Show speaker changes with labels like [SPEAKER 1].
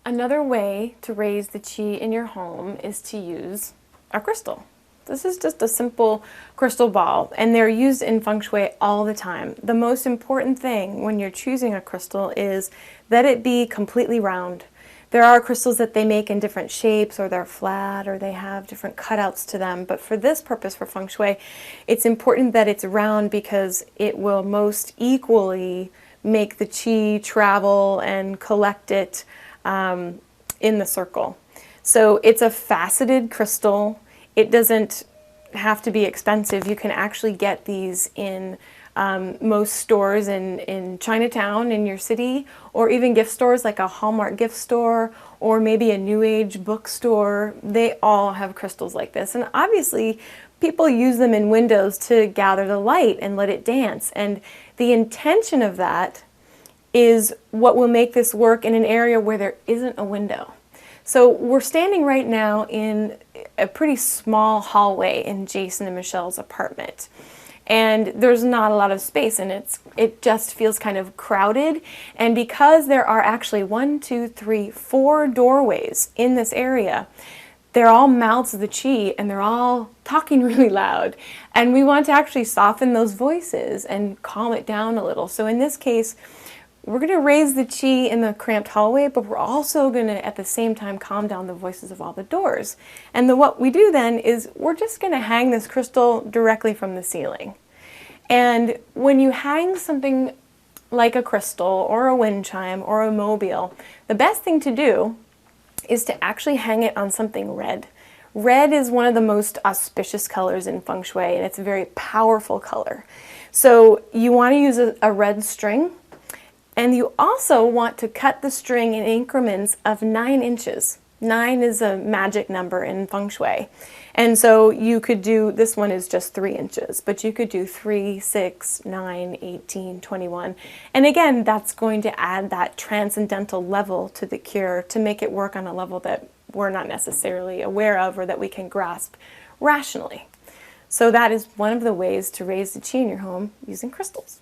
[SPEAKER 1] Another way to raise the qi in your home is to use a crystal. This is just a simple crystal ball, and they're used in Feng Shui all the time. The most important thing when you're choosing a crystal is that it be completely round. There are crystals that they make in different shapes, or they're flat, or they have different cutouts to them. But for this purpose, for Feng Shui, it's important that it's round because it will most equally make the qi travel and collect it in the circle. So it's a faceted crystal. It doesn't have to be expensive. You can actually get these in most stores in Chinatown in your city, or even gift stores like a Hallmark gift store, or maybe a New Age bookstore. They all have crystals like this. And obviously, people use them in windows to gather the light and let it dance. And the intention of that is what will make this work in an area where there isn't a window. So we're standing right now in a pretty small hallway in Jason and Michelle's apartment. And there's not a lot of space, and it just feels kind of crowded. And because there are actually 4 doorways in this area, they're all mouths of the qi, and they're all talking really loud. And we want to actually soften those voices and calm it down a little. So in this case, we're going to raise the qi in the cramped hallway, but we're also going to, at the same time, calm down the voices of all the doors. And what we do then is we're just going to hang this crystal directly from the ceiling. And when you hang something like a crystal or a wind chime or a mobile, the best thing to do is to actually hang it on something red. Red is one of the most auspicious colors in Feng Shui, and it's a very powerful color. So you want to use a red string. And you also want to cut the string in increments of 9 inches. 9 is a magic number in Feng Shui. And so you could do, this one is just 3 inches, but you could do 3, 6, 9, 18, 21. And again, that's going to add that transcendental level to the cure to make it work on a level that we're not necessarily aware of or that we can grasp rationally. So that is one of the ways to raise the qi in your home using crystals.